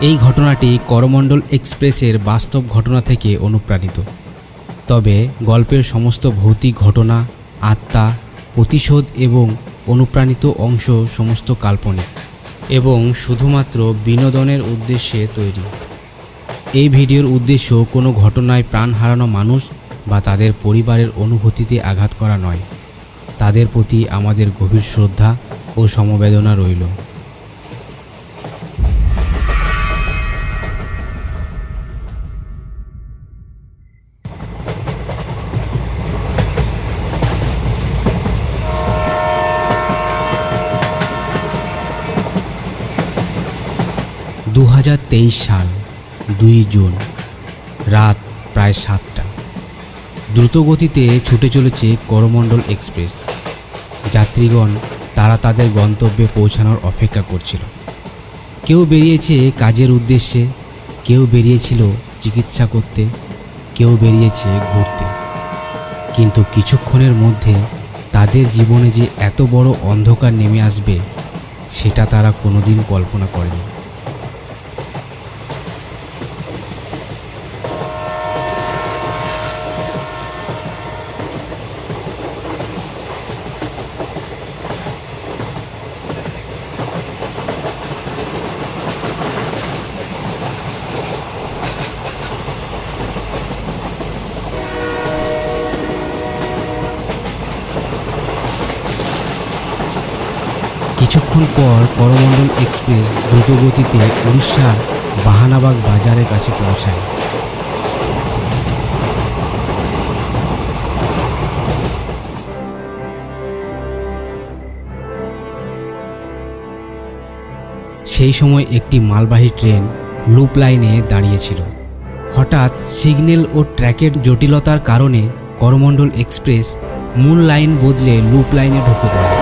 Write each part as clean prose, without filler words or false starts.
এই ঘটনাটি করমণ্ডল এক্সপ্রেসের বাস্তব ঘটনা থেকে অনুপ্রাণিত। তবে গল্পের সমস্ত ভৌতিক ঘটনা, আত্মা, প্রতিশোধ এবং অনুপ্রাণিত অংশ সমস্ত কাল্পনিক এবং শুধুমাত্র বিনোদনের উদ্দেশ্যে তৈরি। এই ভিডিওর উদ্দেশ্য কোনো ঘটনায় প্রাণ হারানো মানুষ বা তাদের পরিবারের অনুভূতিতে আঘাত করা নয়। তাদের প্রতি আমাদের গভীর শ্রদ্ধা ও সমবেদনা রইল। সাল 2 জুন, রাত প্রায় 7টা। দ্রুতগতিতে ছুটে চলেছে করমণ্ডল এক্সপ্রেস। যাত্রীগণ তারা তাদের গন্তব্যে পৌঁছানোর অপেক্ষা করছিল। কেউ বেরিয়েছে কাজের উদ্দেশ্যে, কেউ বেরিয়েছিল চিকিৎসা করতে, কেউ বেরিয়েছে ঘুরতে। কিন্তু কিছুক্ষণের মধ্যে তাদের জীবনে যে এত বড় অন্ধকার নেমে আসবে সেটা তারা কোনোদিন কল্পনা করেনি। কিছুক্ষণ পর করমণ্ডল এক্সপ্রেস দ্রুতগতিতে উড়িষ্যার বাহানাবাগ বাজারের কাছে পৌঁছায়। সেই সময় একটি মালবাহী ট্রেন লুপ লাইনে দাঁড়িয়েছিল। হঠাৎ সিগন্যাল ও ট্র্যাকের জটিলতার কারণে করমণ্ডল এক্সপ্রেস মূল লাইন বদলে লুপ লাইনে ঢুকে পড়ে।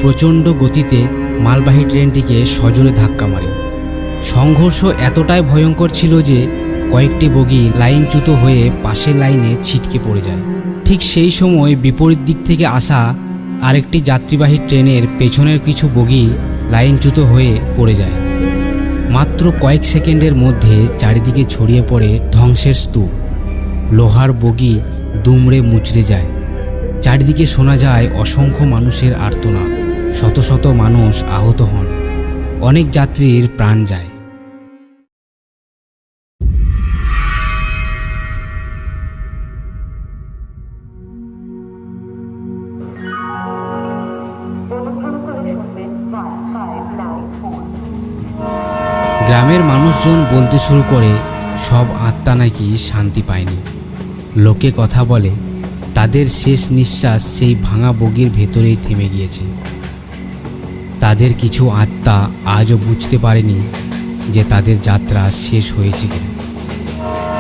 প্রচণ্ড গতিতে মালবাহী ট্রেনটিকে সজোরে ধাক্কা মারে। সংঘর্ষ এতটাই ভয়ঙ্কর ছিল যে কয়েকটি বগি লাইনচ্যুত হয়ে পাশের লাইনে ছিটকে পড়ে যায়। ঠিক সেই সময় বিপরীত দিক থেকে আসা আরেকটি যাত্রীবাহী ট্রেনের পেছনের কিছু বগি লাইনচ্যুত হয়ে পড়ে যায়। মাত্র কয়েক সেকেন্ডের মধ্যে চারিদিকে ছড়িয়ে পড়ে ধ্বংসের স্তূপ। লোহার বগি দুমড়ে মুচড়ে যায়। চারিদিকে শোনা যায় অসংখ্য মানুষের আর্তনাদ। শত শত মানুষ আহত হন, অনেক যাত্রীর প্রাণ যায়। গ্রামের মানুষজন বলতে শুরু করে সব আত্মা নাকি শান্তি পায়নি। লোকে কথা বলে তাদের শেষ নিঃশ্বাস সেই ভাঙা বগির ভেতরেই থেমে গিয়েছে। তাদের কিছু আত্মা আজও বুঝতে পারেনি যে তাদের যাত্রা শেষ হয়েছে কিনা।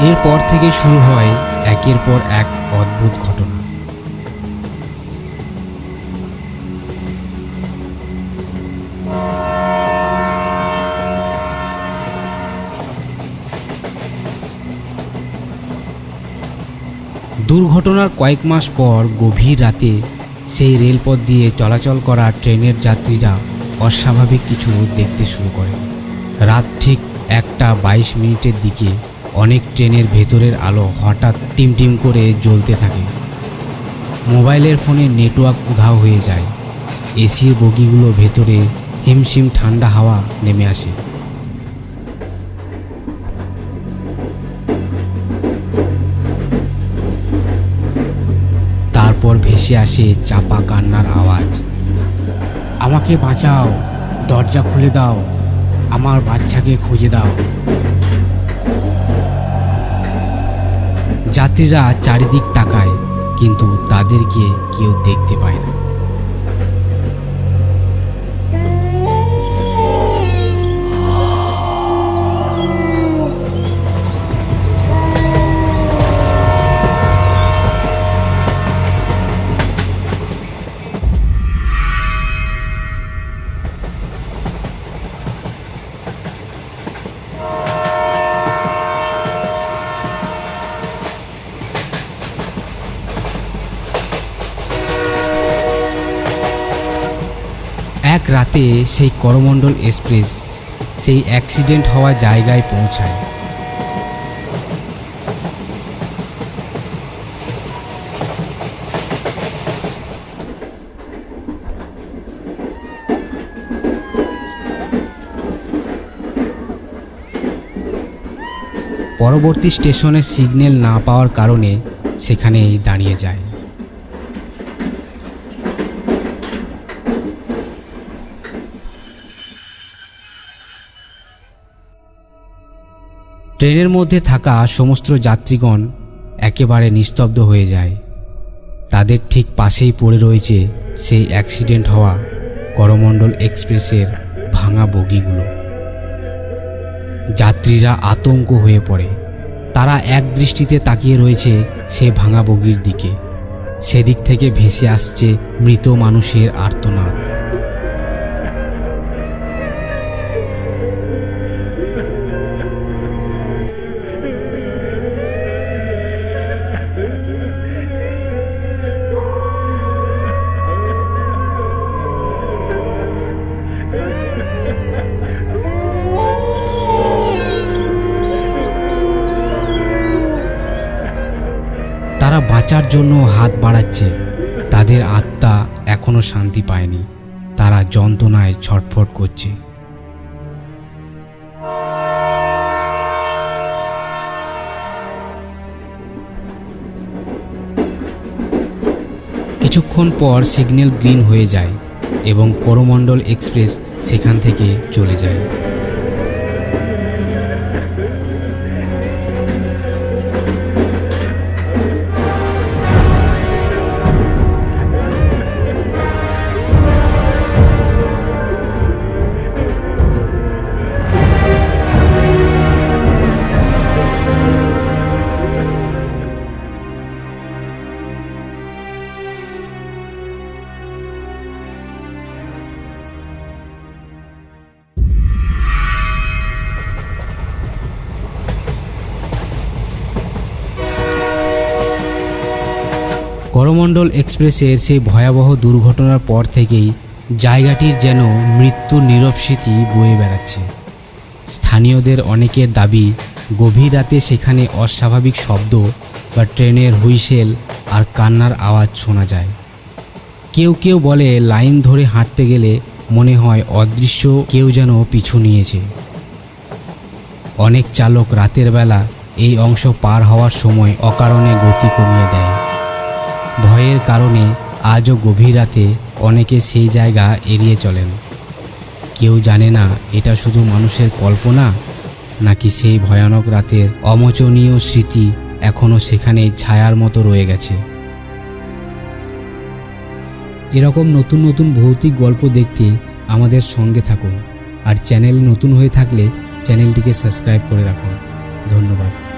এরপর থেকে শুরু হয় একের পর এক অদ্ভুত ঘটনা। দুর্ঘটনার কয়েক মাস পর গভীর রাতে সেই রেলপথ দিয়ে চলাচল করা ট্রেনের যাত্রীরা অস্বাভাবিক কিছু দেখতে শুরু করে। রাত ঠিক 1:22 দিকে অনেক ট্রেনের ভেতরের আলো হঠাৎ টিমটিম করে জ্বলতে থাকে। মোবাইলের ফোনে নেটওয়ার্ক উধাও হয়ে যায়। এসির বগিগুলো ভেতরে হিমশিম ঠান্ডা হাওয়া নেমে আসে। তারপর ভেসে আসে চাপা কান্নার আওয়াজ। আমাকে বাঁচাও, দরজা খুলে দাও, আমার বাচ্চাকে খুঁজে দাও। যাত্রীরা চারিদিক তাকায়, কিন্তু তাদেরকে কেউ দেখতে পায় না। রাতে সেই করমণ্ডল এক্সপ্রেস সেই অ্যাক্সিডেন্ট হওয়া জায়গায় পৌঁছায়। পরবর্তী স্টেশনে সিগন্যাল না পাওয়ার কারণে সেখানেই দাঁড়িয়ে যায়। ট্রেনের মধ্যে থাকা সমস্ত যাত্রীগণ একেবারে নিস্তব্ধ হয়ে যায়। তাদের ঠিক পাশেই পড়ে রয়েছে সেই অ্যাক্সিডেন্ট হওয়া করমণ্ডল এক্সপ্রেসের ভাঙা বগিগুলো। যাত্রীরা আতঙ্ক হয়ে পড়ে। তারা এক দৃষ্টিতে তাকিয়ে রয়েছে সে ভাঙা বগির দিকে। সেদিক থেকে ভেসে আসছে মৃত মানুষের আর্তনাদ। তারা বাঁচার জন্য হাত বাড়াচ্ছে। তাদের আত্মা এখনো শান্তি পায়নি। তারা যন্ত্রণায় ছটফট করছে। কিছুক্ষণ পর সিগন্যাল গ্রিন হয়ে যায় এবং করমণ্ডল এক্সপ্রেস সেখান থেকে চলে যায়। করমণ্ডল এক্সপ্রেসের সেই ভয়াবহ দুর্ঘটনার পর থেকেই জায়গাটির যেন মৃত্যুর নীরব স্মৃতি বয়ে বেড়াচ্ছে। স্থানীয়দের অনেকের দাবি, গভীর রাতে সেখানে অস্বাভাবিক শব্দ বা ট্রেনের হুইসেল আর কান্নার আওয়াজ শোনা যায়। কেউ কেউ বলে লাইন ধরে হাঁটতে গেলে মনে হয় অদৃশ্য কেউ যেন পিছু নিয়েছে। অনেক চালক রাতের বেলা এই অংশ পার হওয়ার সময় অকারণে গতি কমিয়ে দেয়। ভয়ের কারণে আজও গভীর রাতে অনেকে সেই জায়গা এড়িয়ে চলেন। কেউ জানে না এটা শুধু মানুষের কল্পনা নাকি সেই ভয়ানক রাতের অমোচনীয় স্মৃতি এখনও সেখানে ছায়ার মতো রয়ে গেছে। এরকম নতুন নতুন ভৌতিক গল্প দেখতে আমাদের সঙ্গে থাকুন। আর চ্যানেল নতুন হয়ে থাকলে চ্যানেলটিকে সাবস্ক্রাইব করে রাখুন। ধন্যবাদ।